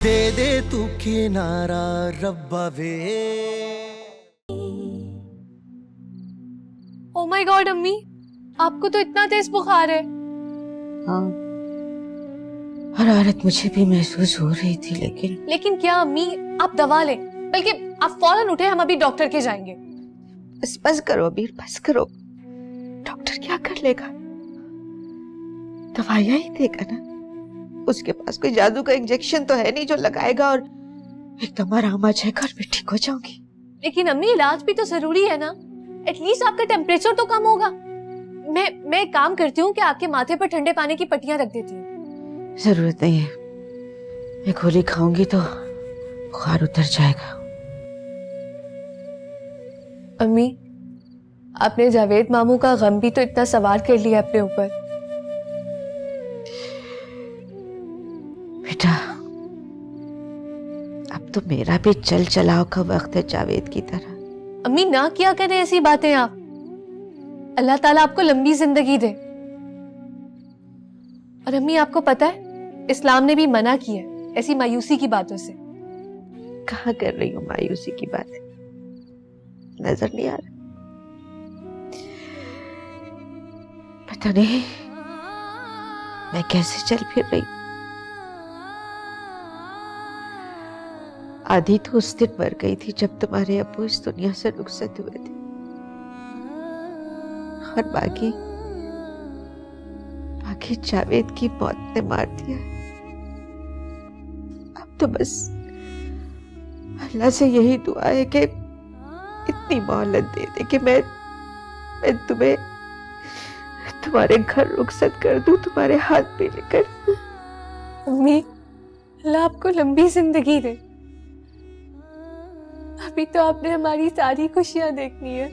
दे दे तू किनारा रब्बा वे। ओ माय गॉड अम्मी, आपको तो इतना तेज बुखार है। हाँ, हरारत मुझे भी महसूस हो रही थी, लेकिन क्या अम्मी, आप दवा लें, बल्कि आप फौरन उठे, हम अभी डॉक्टर के जाएंगे। बस करो अबीर, बस करो। डॉक्टर क्या कर लेगा? दवाइयां ही देगा ना। उसके पास कोई जादू का इंजेक्शन तो है नहीं जो लगाएगा और एकदम आराम आ जाएगा और मैं ठीक हो जाऊंगी। लेकिन अम्मी, इलाज भी तो जरूरी है ना। एटलीस्ट आपका टेम्परेचर तो कम होगा। मैं एक काम करती हूँ कि आपके माथे पर ठंडे पानी की पट्टियां रख देती हूँ। जरूरत नहीं है, मैं गोली खाऊंगी तो बुखार उतर जाएगा। अम्मी, आपने जावेद मामू का गम भी तो इतना सवार कर लिया अपने ऊपर। बेटा, अब तो मेरा भी चल चलाव का वक्त है जावेद की तरह। अम्मी, ना किया करें ऐसी बातें आप। अल्लाह ताला आपको लंबी जिंदगी दे। और अम्मी, आपको पता है इस्लाम ने भी मना किया है ऐसी मायूसी की बातों से। कहाँ कर रही हूँ मायूसी की बात? नजर नहीं आ रहा? पता नहीं मैं कैसे चल फिर रही। आधी तो उस दिन मर गई थी जब तुम्हारे अब्बू इस दुनिया से रुखसत हुए थे, और बाकी जावेद की मौत ने मार दिया। अब तो बस अल्लाह से यही दुआ है कि इतनी मोहलत दे दे कि मैं तुम्हें तुम्हारे घर रुखसत कर दूं, तुम्हारे हाथ पे लेकर। अम्मी, अल्लाह आपको लंबी जिंदगी दे। अभी तो आपने हमारी सारी खुशियां देखनी है।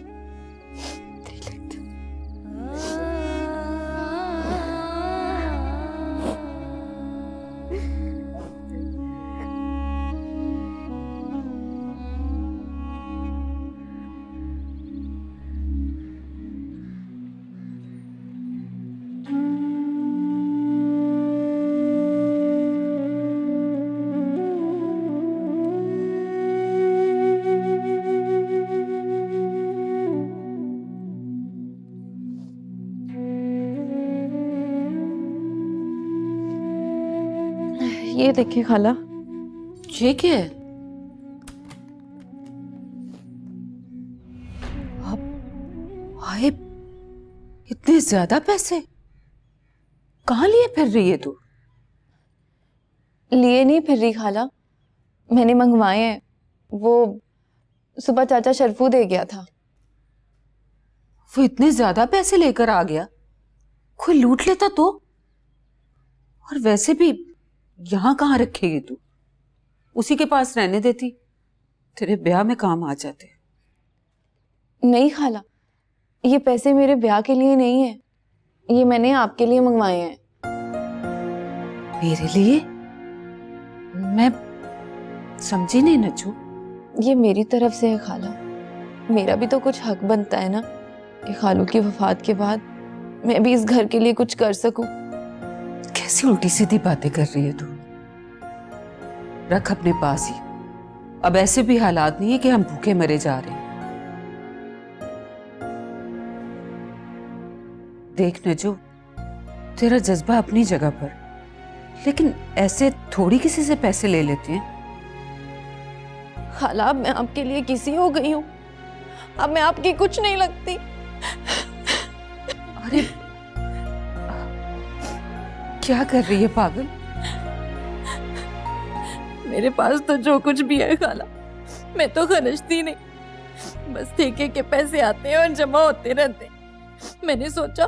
ये देखिए खाला। ये क्या है? अब आए इतने ज्यादा पैसे कहाँ लिए फिर रही है तू? लिए नहीं फिर रही खाला, मैंने मंगवाए हैं। वो सुबह चाचा शरफू दे गया था। वो इतने ज्यादा पैसे लेकर आ गया? कोई लूट लेता तो? और वैसे भी यहाँ कहाँ रखेगी तू? उसी के पास रहने देती, तेरे ब्याह में काम आ जाते। नहीं खाला, ये पैसे मेरे ब्याह के लिए नहीं है, ये मैंने आपके लिए मंगवाए हैं। मेरे लिए? मैं समझी नहीं नज्जू। ये मेरी तरफ से है खाला। मेरा भी तो कुछ हक बनता है ना कि खालू की वफात के बाद मैं भी इस घर के लिए कुछ कर सकूं। कैसी उल्टी सीधी बातें कर रही है तू? रख अपने पास ही। अब ऐसे भी हालात नहीं है कि हम भूखे मरे जा रहे हैं। देख नजू, तेरा जज्बा अपनी जगह पर, लेकिन ऐसे थोड़ी किसी से पैसे ले लेते हैं। खाला, मैं आपके लिए किसी हो गई हूँ, अब मैं आपकी कुछ नहीं लगती। अरे क्या कर रही है पागल? मेरे पास तो जो कुछ भी है खाला, मैं तो खर्चती नहीं, बस ठेके के पैसे आते हैं और जमा होते रहते हैं। मैंने सोचा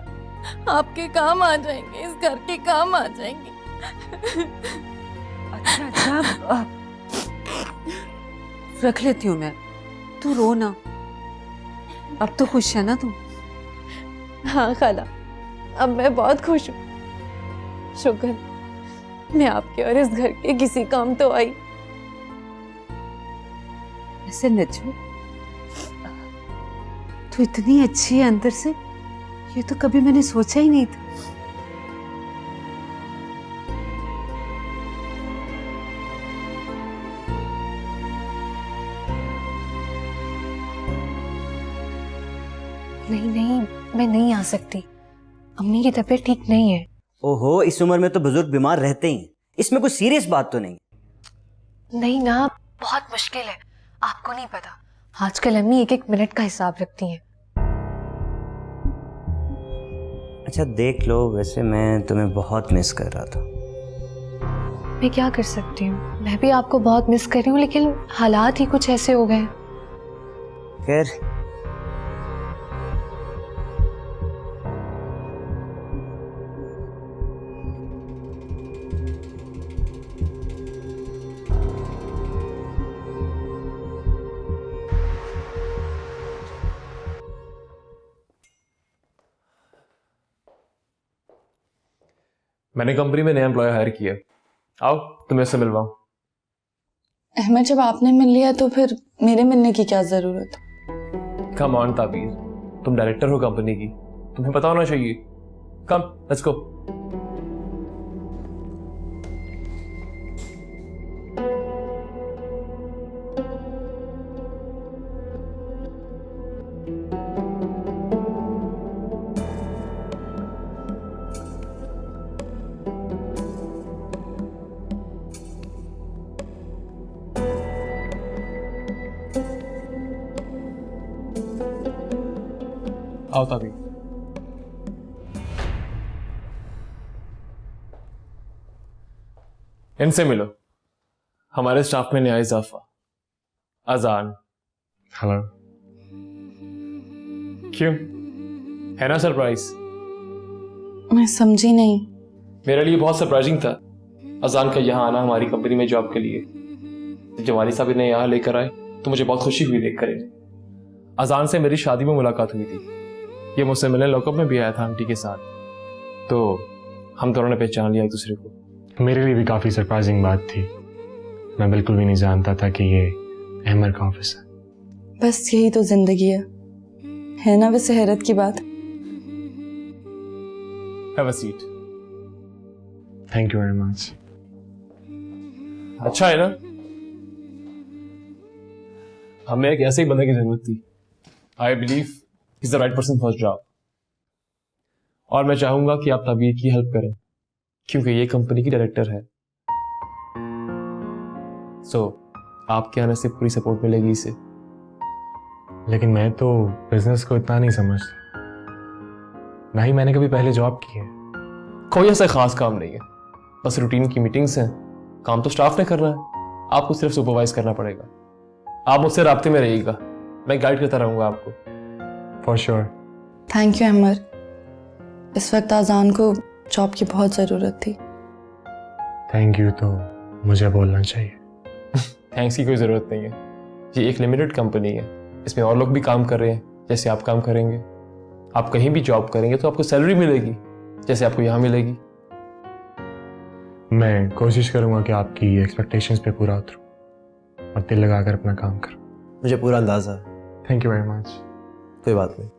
आपके काम आ जाएंगे, इस घर के काम आ जाएंगे। अच्छा, रख लेती हूँ मैं, तू रो ना। अब तो खुश है ना तू? हाँ खाला, अब मैं बहुत खुश हूँ। शुक्र मैं आपके और इस घर के किसी काम तो आई। ऐसे नज्जू, तू इतनी अच्छी है अंदर से, ये तो कभी मैंने सोचा ही नहीं था। नहीं नहीं, मैं नहीं आ सकती। अम्मी की तबीयत ठीक नहीं है। ओहो, इस उम्र में तो बुजुर्ग बीमार रहते ही हैं। इसमें कोई सीरियस बात तो नहीं। नहीं ना, बहुत मुश्किल है, आपको नहीं पता। आजकल अम्मी एक एक मिनट का हिसाब रखती हैं। अच्छा देख लो, वैसे मैं तुम्हें बहुत मिस कर रहा था। मैं क्या कर सकती हूँ, मैं भी आपको बहुत मिस कर रही हूँ, लेकिन हालात ही कुछ ऐसे हो गए। खैर, मैंने कंपनी में नया एम्प्लॉय हायर किया। आओ तुम्हें इससे मिलवाऊं। अहमद, जब आपने मिल लिया तो फिर मेरे मिलने की क्या जरूरत? कम ऑन ताबीर, तुम डायरेक्टर हो कंपनी की, तुम्हें पता होना चाहिए। कम, लेट्स गो। आओ ताबीर। इनसे मिलो, हमारे स्टाफ में नया इजाफा, अजान। हेलो। क्यों, है ना सरप्राइज? मैं समझी नहीं। मेरे लिए बहुत सरप्राइजिंग था अजान का यहाँ आना हमारी कंपनी में जॉब के लिए। जब वाली साहब इन्हें यहाँ लेकर आए तो मुझे बहुत खुशी हुई देखकर इन्हें। अजान से मेरी शादी में मुलाकात हुई थी। ये मुझसे मिलने लॉकअप में भी आया था आंटी के साथ, तो हम दोनों ने पहचान लिया एक दूसरे को। मेरे लिए भी काफ़ी सरप्राइजिंग बात थी। मैं बिल्कुल भी नहीं जानता था कि ये अहमद का ऑफिस है। बस यही तो जिंदगी है ना वैसे हैरत की बात। Have a seat. Thank you very much. अच्छा है ना, हमें एक ऐसे ही बंदे की जरूरत थी। I believe is the right person for job. और मैं चाहूंगा कि आप ताबीर की हेल्प करें, क्योंकि ये कंपनी की डायरेक्टर है। सो आपके आने से पूरी सपोर्ट मिलेगी इसे। लेकिन मैं तो बिजनेस को इतना नहीं समझता, ना ही मैंने कभी पहले जॉब की है। कोई ऐसा खास काम नहीं है, बस रूटीन की मीटिंग्स हैं। काम तो स्टाफ ने करना है, आपको सिर्फ सुपरवाइज करना पड़ेगा। आप मुझसे राब्ते में रहिएगा, मैं गाइड करता रहूंगा आपको। For sure. Thank you Ahmad, इस वक्त अजान को जॉब की बहुत जरूरत थी। थैंक यू तो मुझे बोलना चाहिए। थैंक्स की कोई ज़रूरत नहीं है। ये एक लिमिटेड कंपनी है, इसमें और लोग भी काम कर रहे हैं जैसे आप काम करेंगे। आप कहीं भी जॉब करेंगे तो आपको सैलरी मिलेगी जैसे आपको यहाँ मिलेगी। मैं कोशिश करूंगा कि आपकी एक्सपेक्टेशंस पे पूरा उतरूं और दिल लगाकर अपना काम करूं। मुझे पूरा अंदाजा है। Thank you very much. कोई बात नहीं।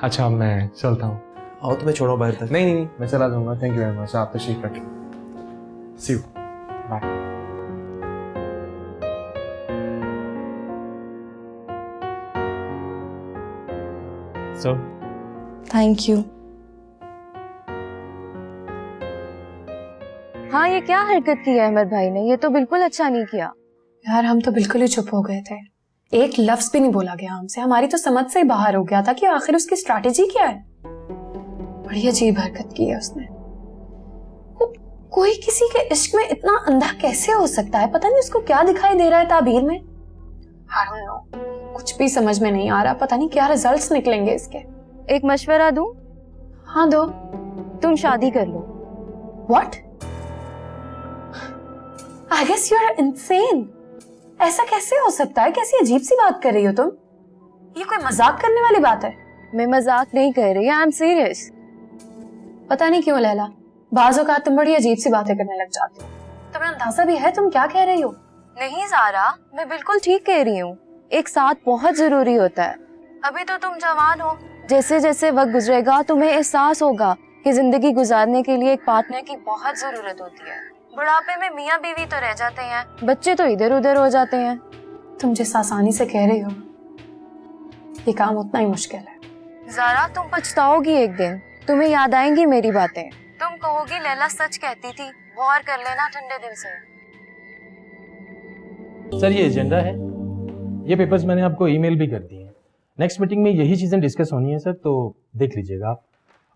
अच्छा मैं चलता हूँ। आओ तुम्हें छोड़ो बाहर तक। नहीं नहीं, मैं चला जाऊंगा। Thank you very much. आप तशरीफ रखें। See you. Bye. So thank you. हाँ, ये क्या हरकत की है अहमद भाई ने, ये तो बिल्कुल अच्छा नहीं किया। यार हम तो बिल्कुल ही चुप हो गए थे, एक लफ्ज भी नहीं बोला गया हमसे। हमारी तो समझ से ही बाहर हो गया था कि आखिर उसकी स्ट्रैटेजी क्या है। बड़ी अजीब हरकत की है उसने। कोई किसी के इश्क में इतना अंधा कैसे हो सकता है? पता नहीं उसको क्या दिखाई दे रहा है ताबीर में। I don't know, कुछ भी समझ में नहीं आ रहा। पता नहीं क्या रिजल्ट्स निकलेंगे इसके। एक मशवरा दूं? हाँ दो। तुम शादी कर लो। What? I guess you're insane. ऐसा कैसे हो सकता है? कैसी अजीब सी बात कर रही हो तुम? ये कोई मजाक करने वाली बात है? मैं मजाक नहीं कर रही, आई एम सीरियस। पता नहीं क्यों लैला, बाज़ औक़ात तुम बड़ी अजीब सी बातें करने लग जाती हो। तुम्हें अंदाजा भी है तुम क्या कह रही हो? नहीं ज़ारा, मैं बिल्कुल ठीक कह रही हूँ। एक साथ बहुत जरूरी होता है। अभी तो तुम जवान हो, जैसे जैसे वक्त गुजरेगा तुम्हें एहसास होगा कि जिंदगी गुजारने के लिए एक पार्टनर की बहुत जरूरत होती है। बुढ़ापे में मियाँ बीवी तो रह जाते हैं, बच्चे तो इधर उधर हो जाते हैं। तुम जिस आसानी से कह रही हो ये काम उतना ही मुश्किल है। ज़ारा, तुम पछताओगी एक दिन, तुम्हें याद आएंगी मेरी बातें। तुम कहोगी लैला सच कहती थी, गौर कर लेना ठंडे दिल से। सर ये एजेंडा है, ये पेपर्स मैंने आपको ईमेल भी कर दिए हैं। नेक्स्ट मीटिंग में यही चीज़ें डिस्कस होनी है सर, तो देख लीजिएगा आप।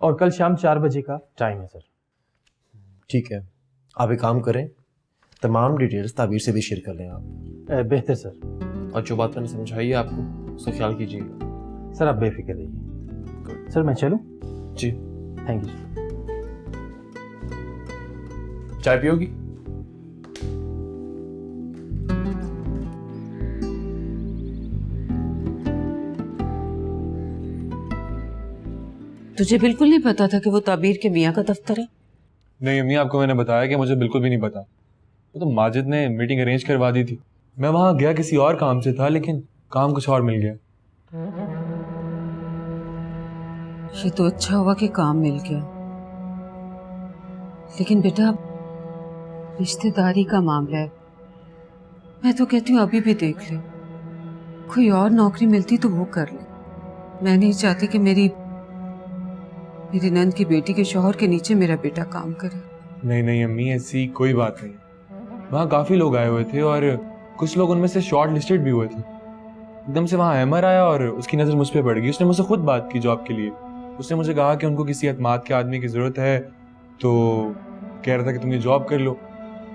और कल शाम 4 बजे का टाइम है सर। ठीक है, आप एक काम करें, तमाम डिटेल्स ताबीर से भी शेयर कर लें आप। बेहतर सर। और जो बात मैंने समझाई है आपको, उसका ख्याल कीजिएगा। सर आप बेफिक्र रहिए। सर मैं चलूँ? जी। Thank you. चाय पियोगी? तुझे बिल्कुल नहीं पता था कि वो ताबीर के मियाँ का दफ्तर है? नहीं अम्मी, आपको मैंने बताया कि मुझे बिल्कुल भी नहीं पता। वो तो माजिद ने मीटिंग अरेंज करवा दी थी। मैं वहाँ गया किसी और काम से था, लेकिन काम कुछ और मिल गया। ये तो अच्छा हुआ कि काम मिल गया, लेकिन बेटा रिश्तेदारी का मामला है। मैं तो कहती हूँ अभी भी देख ले, कोई और नौकरी मिलती तो वो कर ले। मैं नहीं चाहती कि मेरी नंद की बेटी के शौहर के नीचे मेरा बेटा काम करे। नहीं नहीं अम्मी, ऐसी कोई बात नहीं। वहाँ काफ़ी लोग आए हुए थे और कुछ लोग उनमें से शॉर्ट लिस्टेड भी हुए थे। एकदम से वहाँ अहमर आया और उसकी नज़र मुझ पर पड़ गई। उसने मुझसे खुद बात की जॉब के लिए। उसने मुझे कहा कि उनको किसी एतमाद के आदमी की ज़रूरत है, तो कह रहा था कि तुम ये जॉब कर लो।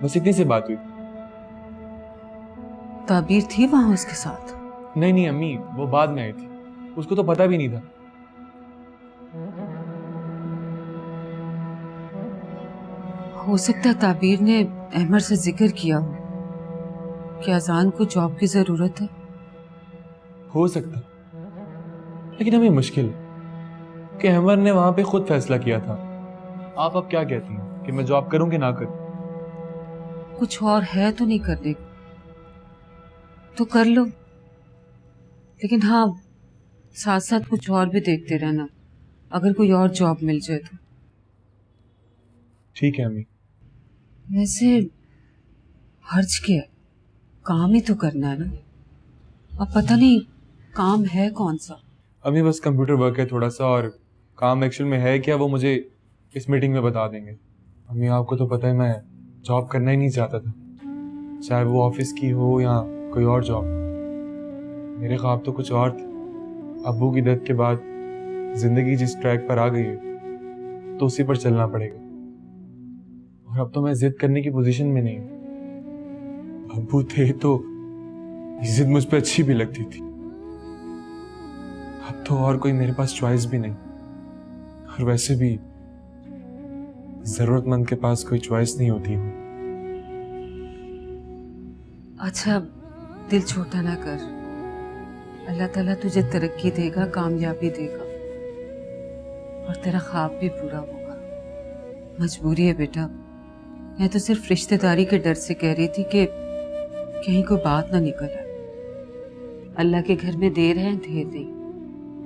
बस इतनी सी बात हुई। ताबीर थी वहाँ उसके साथ? नहीं नहीं अम्मी, वो बाद में आई थी, उसको तो पता भी नहीं था। हो सकता है ताबीर ने अहमर से जिक्र किया हो कि अजान को जॉब की जरूरत है। हो सकता, लेकिन हमें मुश्किल है कि अहमर ने वहां पे खुद फैसला किया था। आप अब क्या कहती हैं कि मैं जॉब करूं कि ना करूं? कुछ और है तो नहीं करने को, तो कर लो, लेकिन हाँ साथ साथ कुछ और भी देखते रहना, अगर कोई और जॉब मिल जाए तो। ठीक है अम्मी। वैसे हर्ज क्या है, काम ही तो करना है ना। अब पता नहीं काम है कौन सा। अम्मी बस कंप्यूटर वर्क है थोड़ा सा, और काम एक्चुअल में है क्या वो मुझे इस मीटिंग में बता देंगे। अम्मी आपको तो पता है मैं जॉब करना ही नहीं चाहता था, चाहे वो ऑफिस की हो या कोई और जॉब। मेरे ख्वाब तो कुछ और थे। अब्बू की डेथ के बाद जिंदगी जिस ट्रैक पर आ गई है तो उसी पर चलना पड़ेगा, और अब तो मैं जिद करने की पोजीशन में नहीं हूँ। अब्बू थे तो ये जिद मुझ पर अच्छी भी लगती थी। अब तो और कोई मेरे पास चॉइस भी नहीं, और वैसे भी जरूरतमंद के पास कोई चॉइस नहीं होती है। अच्छा दिल छोटा ना कर, अल्लाह ताला तुझे तरक्की देगा, कामयाबी देगा, और तेरा ख्वाब भी पूरा होगा। मजबूरी है बेटा, मैं तो सिर्फ रिश्तेदारी के डर से कह रही थी कि कहीं कोई बात ना निकल आए। अल्लाह के घर में देर है ढेर नहीं,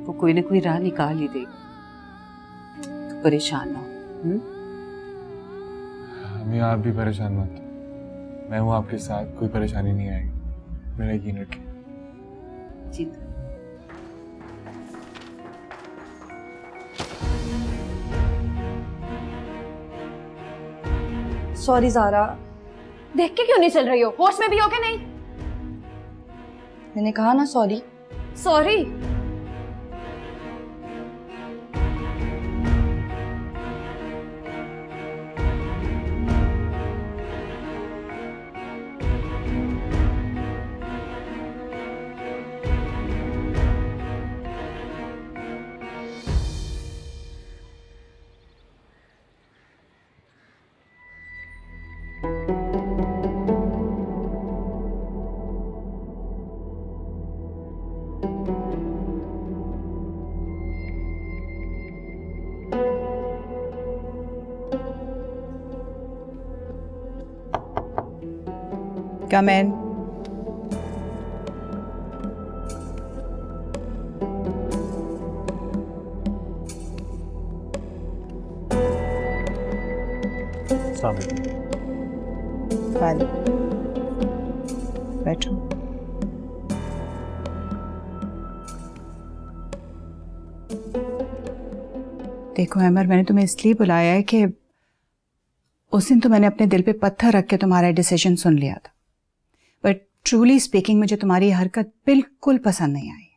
वो कोई ना कोई राह निकाल ही देगा। तो परेशान ना हो। हमें आप भी परेशान मत, मैं हूँ आपके साथ, कोई परेशानी नहीं आएगी, मेरा यकीन रखिए। जी सॉरी ज़ारा। देख के क्यों नहीं चल रही हो? होश में भी हो कि नहीं? मैंने कहा ना sorry. Sorry? Come in. Fine. बैठो। देखो अमर, मैंने तुम्हें इसलिए बुलाया है कि उस दिन तो मैंने अपने दिल पे पत्थर रख के तुम्हारा डिसीजन सुन लिया था, बट ट्रूली स्पीकिंग मुझे तुम्हारी हरकत बिल्कुल पसंद नहीं आई।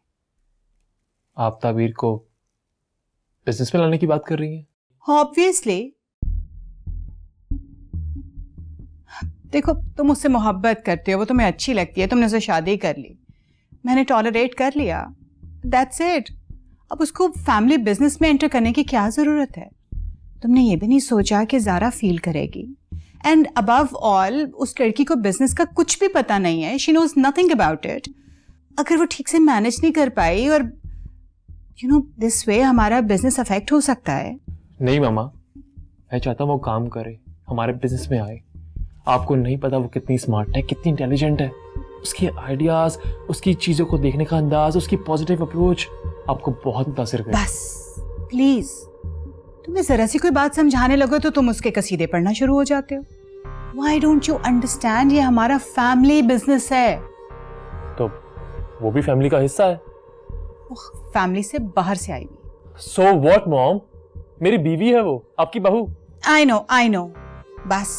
आप ताबीर को बिजनेस में लाने की बात कर रही हैं? ऑब्वियसली। देखो, तुम उससे मोहब्बत करते हो, वो तुम्हें अच्छी लगती है, तुमने उससे शादी कर ली, मैंने टॉलरेट कर लिया, दैट्स इट। अब उसको फैमिली बिजनेस में एंटर करने की क्या ज़रूरत है? तुमने ये भी नहीं सोचा कि ज़ारा फील करेगी, एंड अबव ऑल उस लड़की को बिजनेस का कुछ भी पता नहीं है, she knows nothing about it. अगर वो ठीक से मैनेज नहीं कर पाई और यू नो दिस वे हमारा बिजनेस अफेक्ट हो सकता है। नहीं मामा, मैं चाहता हूँ वो काम करे, हमारे बिजनेस में आए। आपको नहीं पता वो कितनी स्मार्ट है, कितनी इंटेलिजेंट है। उसके आइडियाज, उसकी चीज़ों को देखने का अंदाज, उसकी पॉजिटिव अप्रोच आपको बहुत मुतासिर करेगा। बस प्लीज, तुम्हें जरा सी कोई बात समझाने लगो तो तुम उसके कसीदे पढ़ना शुरू हो जाते हो। Why don't you understand? ये हमारा फैमिली बिजनेस है। तो वो भी फैमिली का हिस्सा है। फैमिली से बाहर से आई हुई। So what mom? मेरी बीवी है वो, आपकी बहू। I know। बस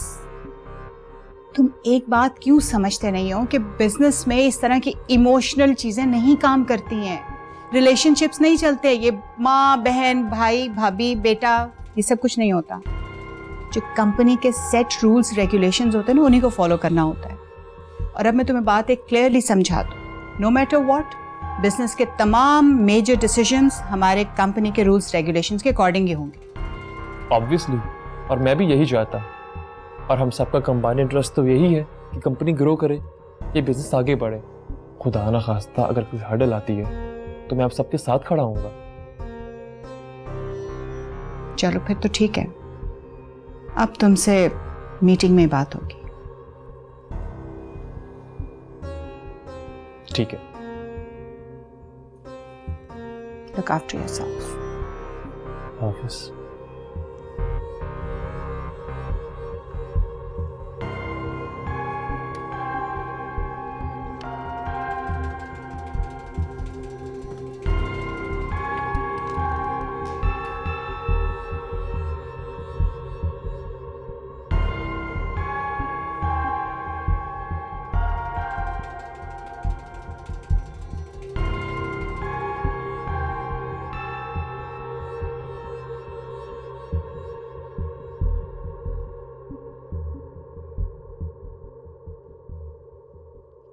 तुम एक बात क्यों समझते नहीं हो कि बिजनेस में इस तरह की इमोशनल चीजें नहीं काम करती हैं, रिलेशनशिप्स नहीं चलते। ये माँ बहन भाई भाभी बेटा ये सब कुछ नहीं होता। जो कंपनी के सेट रूल्स रेगुलेशंस होते हैं ना, उन्हीं को फॉलो करना होता है। और अब मैं तुम्हें बात एक क्लियरली समझा दूँ, नो मैटर व्हाट, बिजनेस के तमाम मेजर डिसीजंस हमारे कंपनी के रूल्स रेगुलेशंस के अकॉर्डिंग ही होंगे। ऑब्वियसली, और मैं भी यही चाहता, और हम सबका कंबाइंड इंटरेस्ट तो यही है कि कंपनी ग्रो करे, ये बिजनेस आगे बढ़े। खुदा ना खास्ता अगर कोई हर्डल आती है तो मैं आप सबके साथ खड़ा हूँगा। चलो फिर तो ठीक है, अब तुमसे मीटिंग में बात होगी। ठीक है। Look after yourself. ऑफिस।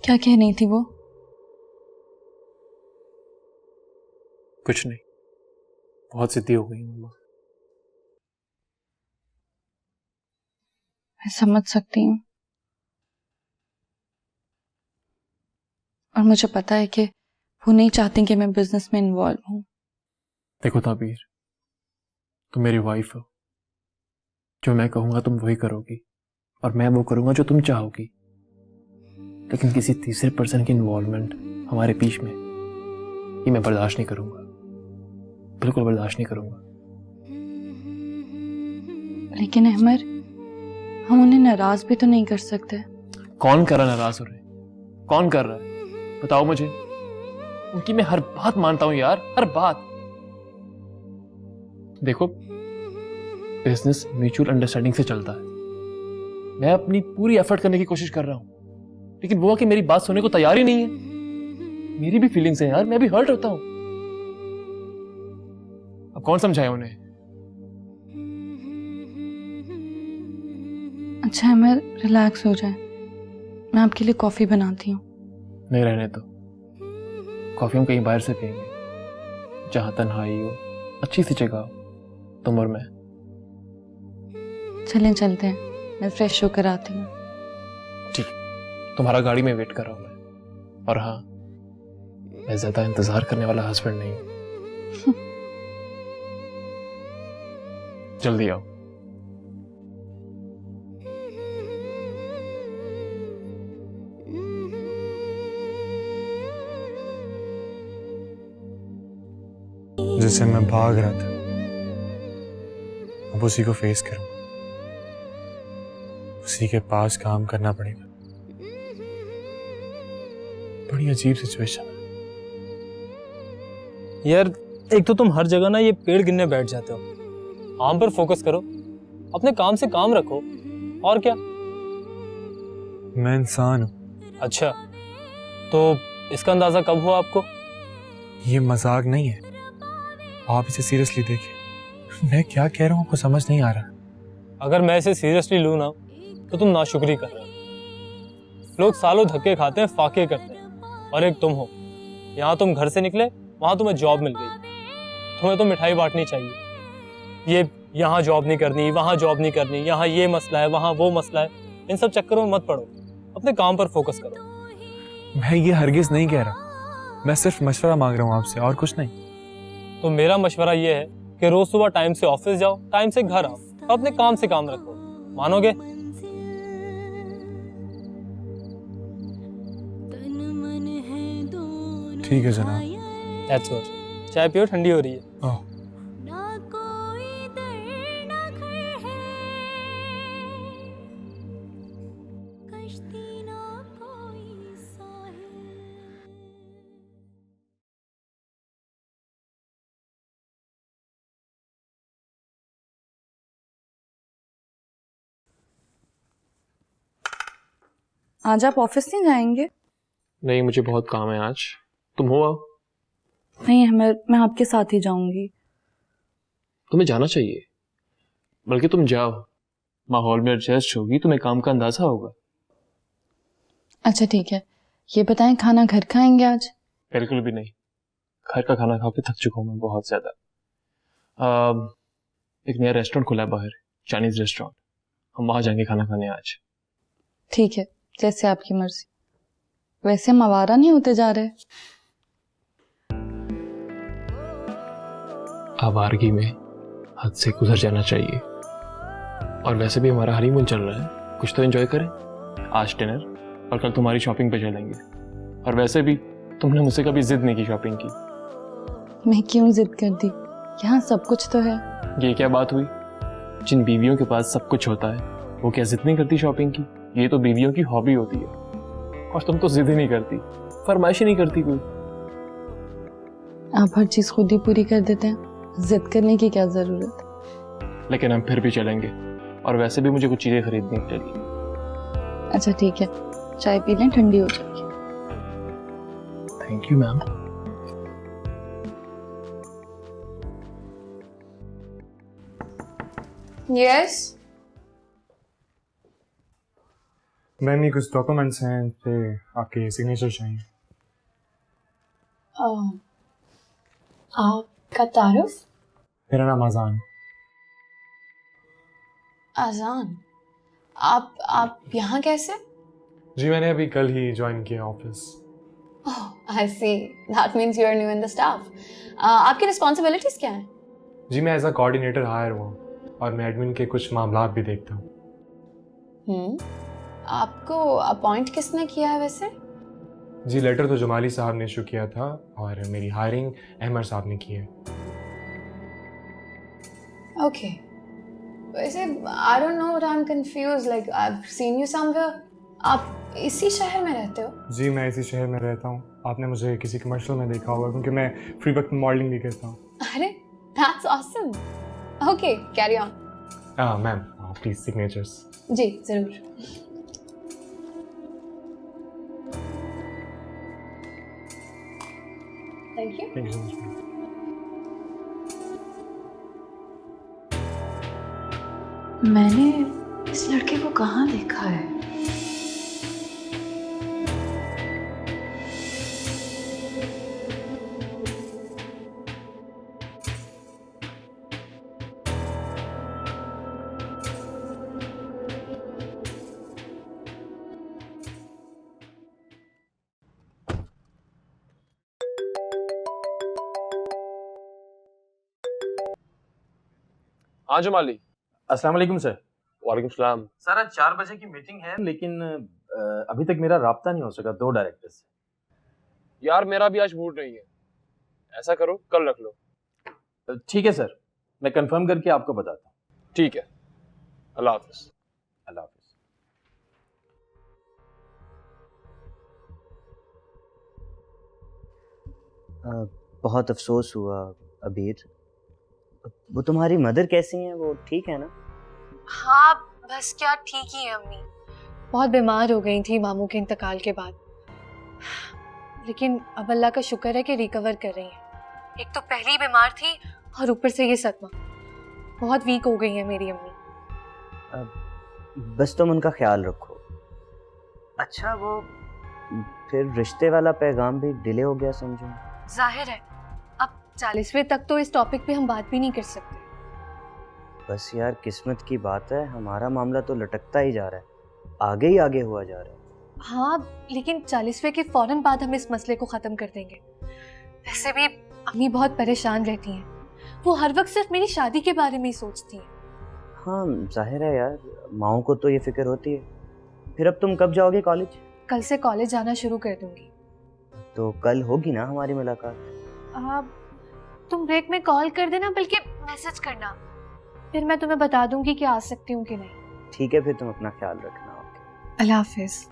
क्या कह रही थी वो? कुछ नहीं, बहुत जिद्दी हो गई मम्मा। मैं समझ सकती हूँ, और मुझे पता है कि वो नहीं चाहती कि मैं बिजनेस में इन्वॉल्व हूँ। देखो ताबीर, तुम मेरी वाइफ हो, जो मैं कहूँगा तुम वही करोगी, और मैं वो करूँगा जो तुम चाहोगी। लेकिन किसी तीसरे पर्सन की इन्वॉल्वमेंट हमारे बीच में, ये मैं बर्दाश्त नहीं करूँगा, बिल्कुल बर्दाश्त नहीं करूँगा। लेकिन अहमर, हम उन्हें नाराज भी तो नहीं कर सकते। कौन कर रहा है नाराज हो रहे? कौन कर रहा है बताओ मुझे। उनकी मैं हर बात मानता हूं यार, हर बात। देखो, बिजनेस म्यूचुअल अंडरस्टैंडिंग से चलता है। मैं अपनी पूरी एफर्ट करने की कोशिश कर रहा हूं, लेकिन वो कि मेरी बात सुनने को तैयार ही नहीं है। मेरी भी फीलिंग्स हैं यार, मैं भी हर्ट होता हूं। अब कौन समझाए उन्हें? अच्छा अहमर, रिलैक्स हो जाए, मैं आपके लिए कॉफी बनाती हूँ। नहीं, रहने दो। कॉफी हम कहीं बाहर से पियेंगे, जहां तन्हाई हो, अच्छी सी जगह हो, तुम और मैं। चलें चलते हैं, मैं फ्रेश होकर आती हूँ। ठीक, तुम्हारा गाड़ी में वेट कर रहा हूं मैं। और हाँ, मैं ज्यादा इंतजार करने वाला हस्बैंड नहीं हूं। जल्दी आओ। जिससे मैं भाग रहा था, अब उसी को फेस करूंगा, उसी के पास काम करना पड़ेगा। बड़ी अजीब सिचुएशन है यार। एक तो तुम हर जगह ना ये पेड़ गिनने बैठ जाते हो, काम पर फोकस करो, अपने काम से काम रखो, और क्या। मैं इंसान हूँ। अच्छा, तो इसका अंदाजा कब हुआ आपको? ये मजाक नहीं है, आप इसे सीरियसली देखिए। मैं क्या कह रहा हूँ आपको समझ नहीं आ रहा। अगर मैं इसे सीरियसली लूँ ना, तो तुम नाशुक्री कर रहे हो। लोग सालों धक्के खाते हैं, फाके करते हैं, और एक तुम हो। यहाँ तुम घर से निकले, वहाँ तुम्हें जॉब मिल गई। तुम्हें तो मिठाई बांटनी चाहिए। ये यहाँ जॉब नहीं करनी, वहाँ जॉब नहीं करनी, यहाँ ये मसला है, वहाँ वो मसला है। इन सब चक्करों में मत पड़ो, अपने काम पर फोकस करो। मैं ये हरगिज नहीं कह रहा, मैं सिर्फ मशवरा मांग रहा हूँ आपसे, और कुछ नहीं। तो मेरा मशवरा ये है कि रोज सुबह टाइम से ऑफिस जाओ, टाइम से घर आओ, अपने काम से काम रखो। मानोगे? ठीक है जनाब। That's good. चाय पियो, ठंडी हो रही है। ओह, आज आप ऑफिस नहीं जाएंगे? नहीं, मुझे बहुत काम है आज। तुम हो आओ। नहीं, मैं आपके साथ ही जाऊंगी। तुम्हें जाना चाहिए, बल्कि तुम जाओ। माहौल में एडजस्ट होगी, तुम्हें काम का अंदाजा होगा। अच्छा ठीक है, ये बताएं खाना घर खाएंगे आज? बिल्कुल भी नहीं, घर का खाना खा के थक चुका हूँ मैं बहुत ज्यादा। एक नया रेस्टोरेंट खुला है बाहर, चाइनीज रेस्टोरेंट। हम वहां जाएंगे खाना खाने आज। ठीक है, जैसे आपकी मर्जी। वैसे हम आवारा नहीं होते जा रहे? आवारगी में हद से गुजर जाना चाहिए। और वैसे भी हमारा हनीमून चल रहा है, कुछ तो एंजॉय करें। आज डिनर और कल तुम्हारी शॉपिंग पे चलेंगे। और वैसे भी तुमने मुझसे कभी जिद नहीं की शॉपिंग की। मैं क्यों जिद कर दी? यहाँ सब कुछ तो है। ये क्या बात हुई? जिन बीवियों के पास सब कुछ होता है वो क्या जिद नहीं करती शॉपिंग की? ये तो बीवियों की हॉबी होती है। और तुम तो जिद ही नहीं करती, फरमाइश ही नहीं करती कोई। आप हर चीज खुद ही पूरी कर देते हैं, जिद करने की क्या जरूरत? लेकिन हम फिर भी चलेंगे। और वैसे भी मुझे कुछ चीजें खरीदनी चाहिए। अच्छा ठीक है, चाय पी लें, ठंडी हो जाएगी। Thank you ma'am. Yes. Ma'am ये कुछ डॉक्यूमेंट्स हैं, इन पे आपके सिग्नेचर चाहिए। आपका तारुफ? मेरा नाम आजान। आजान? आप यहाँ कैसे? जी मैंने अभी कल ही ज्वाइन किया office. Oh I see, that means you are new in the staff. आपकी रिस्पॉन्सिबिलिटीज क्या हैं? जी मैं एज अ कोऑर्डिनेटर हायर हुआ और मैं एडमिन के कुछ मामलात भी देखता हूँ। आपको अपॉइंट किसने किया है वैसे? जी लेटर तो जमाली साहब ने इशू किया था और मेरी हायरिंग अहमद साहब ने की है। ओके, वैसे I don't know, but I am confuse, like I have seen you somewhere. आप इसी शहर में रहते हो? जी मैं इसी शहर में रहता हूँ। आपने मुझे किसी कमर्शियल में देखा होगा क्योंकि मैं फ्री वक्त में मॉडलिंग भी करता हूँ। अरे that's awesome. Okay, carry on. Ma'am please signatures. जी जरूर। Thank you. Thank you so much. मैंने इस लड़के को कहाँ देखा है? हाँ जमाली। अस्सलाम वालेकुम सर। वालेकुम सलाम। सर आज 4 बजे की मीटिंग है, लेकिन अभी तक मेरा राब्ता नहीं हो सका 2 डायरेक्टर से। यार मेरा भी आज मूड नहीं है, ऐसा करो कल रख लो। ठीक है सर, मैं कंफर्म करके आपको बताता हूँ। ठीक है, अल्लाह हाफिज। अल्लाह हाफिज। बहुत अफसोस हुआ अबीर, वो तुम्हारी मदर कैसी हैं, वो ठीक है ना? हाँ बस क्या ठीक ही है अम्मी, बहुत बीमार हो गई थी मामू के इंतकाल के बाद, लेकिन अब अल्लाह का शुक्र है कि रिकवर कर रही हैं। एक तो पहली बीमार थी और ऊपर से ये सदमा, बहुत वीक हो गई है मेरी अम्मी। बस तुम उनका ख्याल रखो। अच्छा वो फिर रिश्ते वाला पैगाम भी डिले हो गया समझो। जाहिर है अब 40वें तक तो इस टॉपिक पे हम बात भी नहीं कर सकते। बस यार किस्मत की बात है, हमारा मामला तो लटकता ही जा रहा है, आगे ही आगे हुआ जा रहा है। हाँ लेकिन 40वें के फौरन बाद हम इस मसले को ख़त्म कर देंगे। वैसे भी अम्मी बहुत परेशान रहती हैं, वो हर वक्त सिर्फ मेरी शादी के बारे में ही सोचती हैं। हाँ जाहिर है यार, माओ को तो ये फिक्र होती है। फिर अब तुम कब जाओगे कॉलेज? कल से कॉलेज जाना शुरू कर दूंगी। तो कल होगी ना हमारी मुलाकात? तुम ब्रेक में कॉल कर देना, बल्कि मैसेज करना, फिर मैं तुम्हें बता दूंगी कि आ सकती हूँ कि नहीं। ठीक है, फिर तुम अपना ख्याल रखना। अल्लाह हाफिज।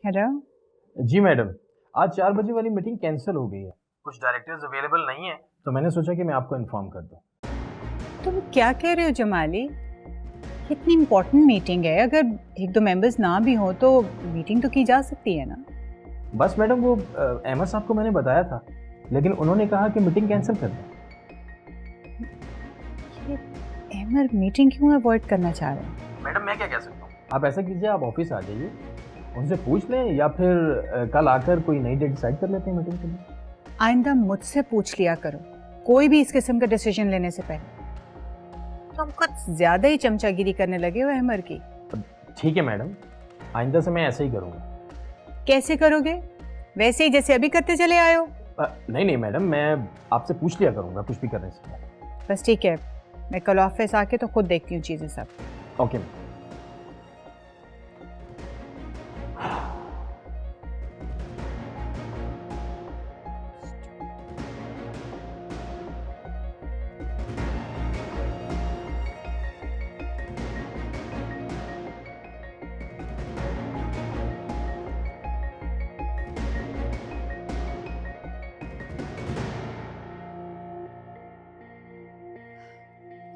हेलो। जी मैडम, आज 4 बजे वाली मीटिंग कैंसिल हो गई है। कुछ डायरेक्टर्स अवेलेबल नहीं है, तो मैंने सोचा कि मैं आपको इन्फॉर्म कर दूं। तुम क्या कह रहे हो जमाली? कितनी इम्पोर्टेंट मीटिंग है, अगर 1-2 मेंबर्स ना भी हो तो मीटिंग तो की जा सकती है ना। बस मैडम वो अहमद साहब को मैंने बताया था, लेकिन उन्होंने कहा कि मीटिंग कैंसिल कर दें। अहमद मीटिंग क्यों अवॉइड करना चाह रहे हैं? मैडम मैं क्या कह सकता हूँ, आप ऐसा कीजिए, आप ऑफिस आ जाइए, उनसे पूछ लें, या फिर कल आकर कोई नई डेट डिसाइड कर लेते हैं मीटिंग के लिए। आइंदा मुझसे पूछ लिया करो कोई भी इस किस्म का डिसीजन लेने से पहले। तुम कुछ ज्यादा ही चमचागिरी करने लगे हो अहमद की। ठीक है मैडम, आइंदा से मैं ऐसे ही करूँगा। कैसे करोगे? वैसे ही जैसे अभी करते चले आए हो? नहीं मैडम, मैं आपसे पूछ लिया करूँगा कुछ भी करने से पहले। बस ठीक है, मैं कल ऑफिस आके तो खुद देखती हूँ चीज़ें सब। Okay ma'am.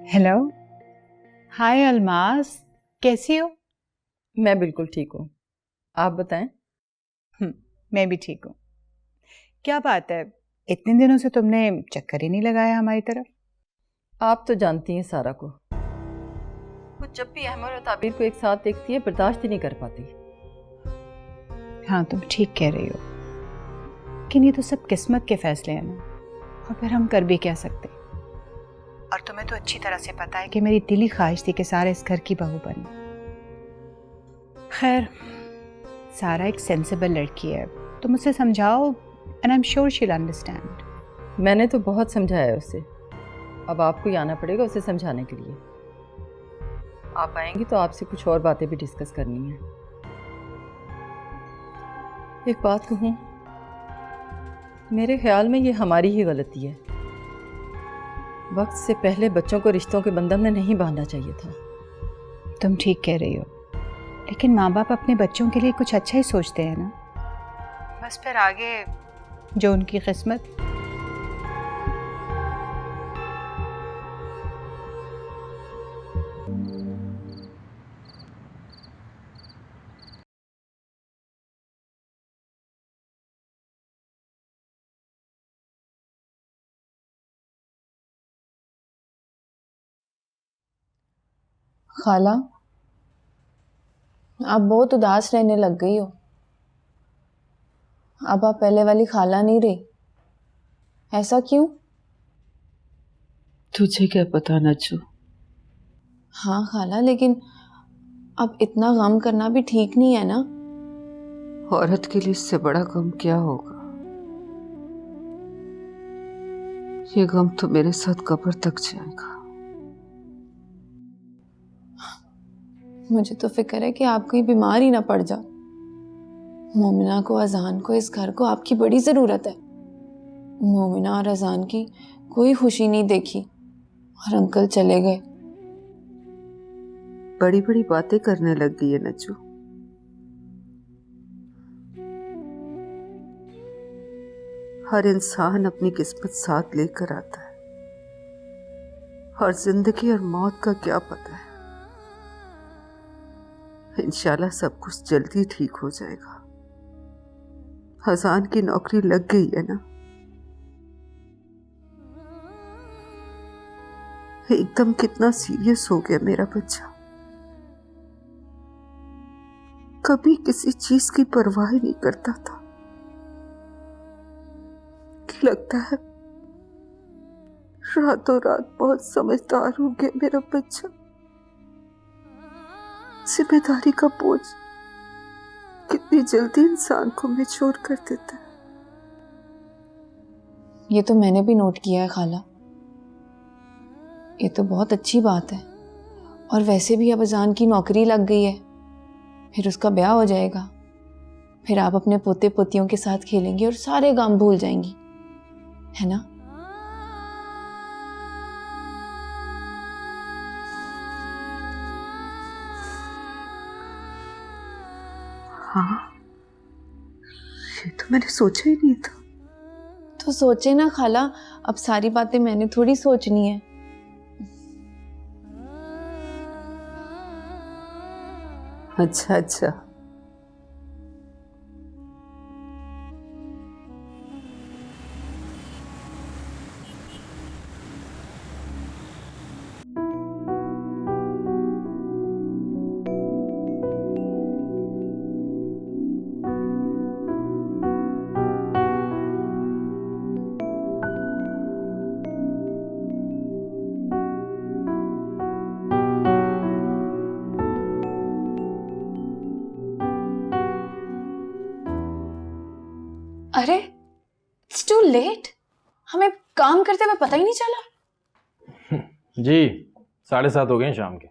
हेलो, हाय अलमास, कैसी हो? मैं बिल्कुल ठीक हूँ, आप बताएं। मैं भी ठीक हूँ। क्या बात है, इतने दिनों से तुमने चक्कर ही नहीं लगाया हमारी तरफ? आप तो जानती हैं सारा को, वो जब भी अहमद और ताबीर को एक साथ देखती है बर्दाश्त ही नहीं कर पाती। हाँ तुम ठीक कह रही हो, लेकिन ये तो सब किस्मत के फैसले हैं ना, और फिर हम कर भी क्या सकते। और तुम्हें तो अच्छी तरह से पता है कि मेरी दिली ख्वाहिश थी कि सारा इस घर की बहू बने। खैर, सारा एक सेंसिबल लड़की है, तुम उसे समझाओ and I am sure she will understand. मैंने तो बहुत समझाया उसे, अब आपको ही आना पड़ेगा उसे समझाने के लिए। आप आएंगी तो आपसे कुछ और बातें भी डिस्कस करनी है। एक बात कहूँ, मेरे ख्याल में ये हमारी ही गलती है, वक्त से पहले बच्चों को रिश्तों के बंधन में नहीं बांधना चाहिए था। तुम ठीक कह रही हो, लेकिन माँ बाप अपने बच्चों के लिए कुछ अच्छा ही सोचते हैं ना, बस फिर आगे जो उनकी किस्मत। खाला, आप बहुत उदास रहने लग गई हो। अब आप पहले वाली खाला नहीं रही, ऐसा क्यों? तुझे क्या पता नज्जू। हाँ खाला, लेकिन अब इतना गम करना भी ठीक नहीं है ना। औरत के लिए इससे बड़ा गम क्या होगा। ये गम तो मेरे साथ कब्र तक जाएगा। मुझे तो फिक्र है कि आप कहीं बीमार ही ना पड़ जाओ। मोमिना को, अजान को, इस घर को आपकी बड़ी जरूरत है। मोमिना और अजान की कोई खुशी नहीं देखी और अंकल चले गए। बड़ी बड़ी बातें करने लग गई है नज्जू। हर इंसान अपनी किस्मत साथ लेकर आता है और जिंदगी और मौत का क्या पता है। इंशाल्लाह सब कुछ जल्दी ठीक हो जाएगा। अजान की नौकरी लग गई है ना। एकदम कितना सीरियस हो गया मेरा बच्चा। कभी किसी चीज की परवाह नहीं करता था। लगता है रातों रात बहुत समझदार हो गया मेरा बच्चा। जिम्मेदारी का बोझ कितनी जल्दी इंसान को मैच्योर कर देता है। ये तो मैंने भी नोट किया है खाला। ये तो बहुत अच्छी बात है। और वैसे भी अब अजान की नौकरी लग गई है, फिर उसका ब्याह हो जाएगा। फिर आप अपने पोते पोतियों के साथ खेलेंगी और सारे काम भूल जाएंगी, है ना? हाँ, ये तो मैंने सोचा ही नहीं था। तो सोचे ना खाला, अब सारी बातें मैंने थोड़ी सोचनी है। अच्छा अच्छा। अरे इट्स टू लेट। हमें काम करते हुए पता ही नहीं चला। जी 7:30 हो गए हैं शाम के।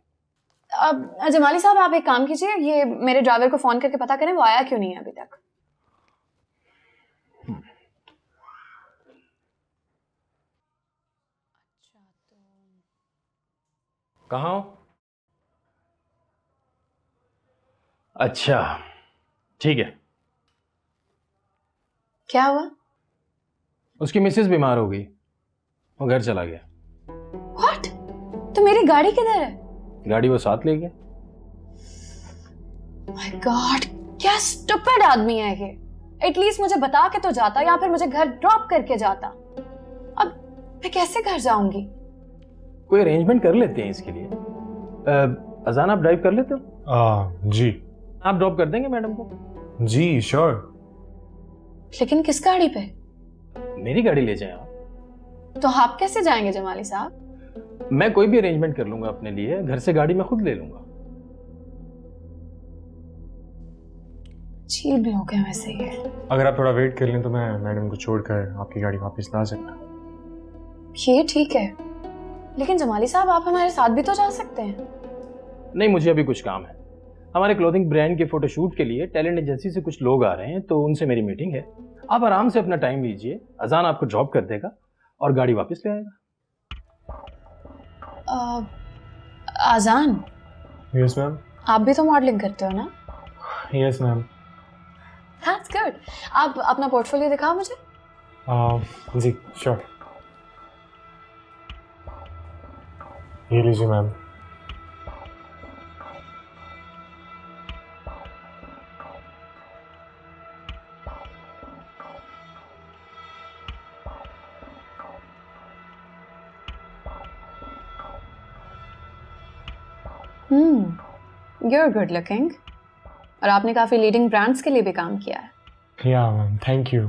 अब जमाली साहब, आप एक काम कीजिए, ये मेरे ड्राइवर को फोन करके पता करें वो आया क्यों नहीं है अभी तक। कहाँ हो? अच्छा ठीक है। क्या हुआ? उसकी मिसेज बीमार हो गई, वो घर चला गया। व्हाट? तो मेरी गाड़ी किधर है? गाड़ी वो साथ ले गया। माय गॉड, क्या स्टूपिड आदमी है ये। एटलीस्ट मुझे बता के तो जाता, या फिर मुझे घर ड्रॉप करके जाता। अब मैं कैसे घर जाऊंगी? कोई अरेंजमेंट कर लेते हैं इसके लिए। अजान आप ड्राइव कर लेते हो? जी। आप ड्रॉप कर देंगे मैडम को? जी श्योर। लेकिन किस गाड़ी पे? मेरी गाड़ी ले जाए आप। तो आप कैसे जाएंगे जमाली साहब? मैं कोई भी अरेंजमेंट कर लूंगा अपने लिए, घर से गाड़ी मैं खुद ले लूंगा। अजीब लोग हैं वैसे ये। अगर आप थोड़ा वेट कर लें तो मैं मैडम को छोड़कर आपकी गाड़ी वापस ला सकता। ये ठीक है, लेकिन जमाली साहब आप हमारे साथ भी तो जा सकते हैं। नहीं, मुझे अभी कुछ काम है। हमारे क्लोथिंग ब्रांड के फोटोशूट के लिए टैलेंट एजेंसी से कुछ लोग आ रहे हैं, तो उनसे मेरी मीटिंग है। आप आराम से अपना टाइम लीजिए, अजान आपको ड्रॉप कर देगा और गाड़ी वापस ले आएगा। आजान, यस मैम। आप भी तो मॉडलिंग करते हो ना? Yes ma'am. That's good. आप अपना पोर्टफोलियो दिखाओ मुझे। जी श्योर। ये लीजिए मैम। You're good looking। और आपने काफी लीडिंग ब्रांड्स के लिए भी काम किया है। या मैम, थैंक यू।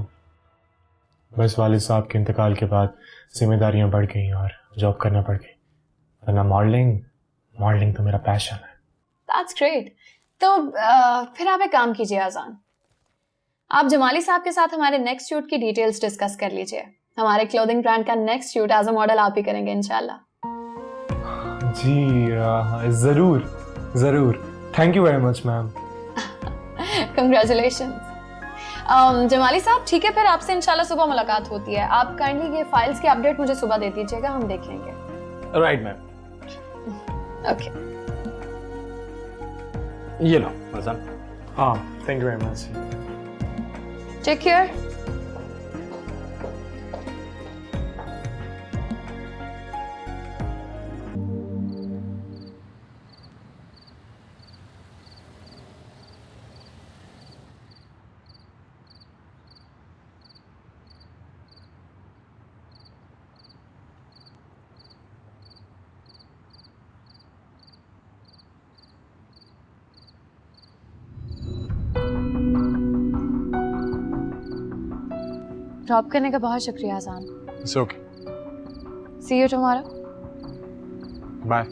बस वालिद साहब के इंतकाल के बाद जिम्मेदारियां बढ़ गई और जॉब करना पड़ गई, वरना मॉडलिंग तो मेरा पैशन है। That's great। तो फिर आप एक काम कीजिए आजान, आप जमाली साहब के साथ हमारे नेक्स्ट शूट की डिटेल्स डिस्कस कर लीजिए। हमारे क्लोथिंग ब्रांड का next shoot as a model आप ही करेंगे इंशाल्लाह। जी ज़रूर ज़रूर, thank you very much ma'am. Congratulations. Jamali साहब ठीक है, फिर आपसे इंशाल्लाह सुबह मुलाकात होती है। आप काइंडली ये फाइल्स की अपडेट मुझे सुबह दे दीजिएगा, हम देख लेंगे। Right ma'am. ओके, ये लो अजान। हाँ, thank you very much. Take care. Drop करने का बहुत शुक्रिया Azaan. It's okay, see you tomorrow. Bye.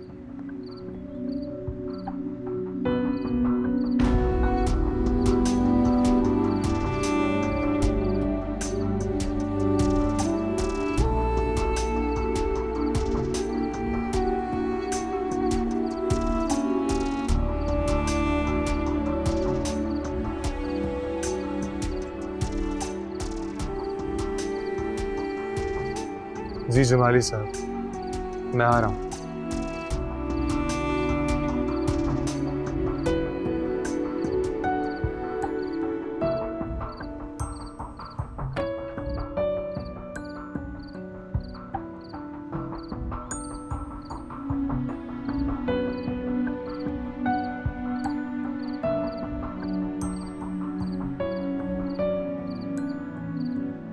जी जमाली साहब, मैं आ रहा हूँ।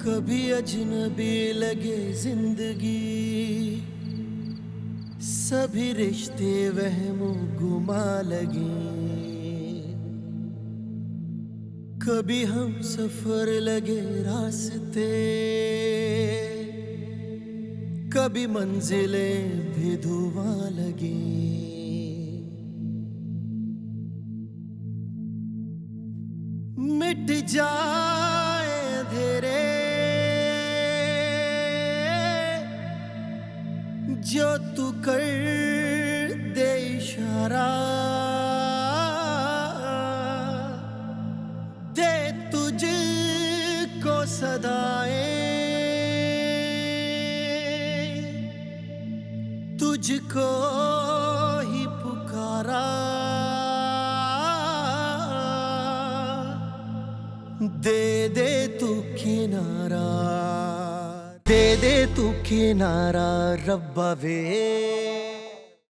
कभी अजनबी लगे जिंदगी, सभी रिश्ते वहमों गुमा लगे। कभी हम सफर लगे रास्ते, कभी मंजिलें भी धुआं लगे। मिट जाए अंधेरे जो तू कर दे इशारा, दे तुझको सदाएं, तुझको ही पुकारा। दे दे तू किनारा, दे दे तू किनारा रब्बा वे।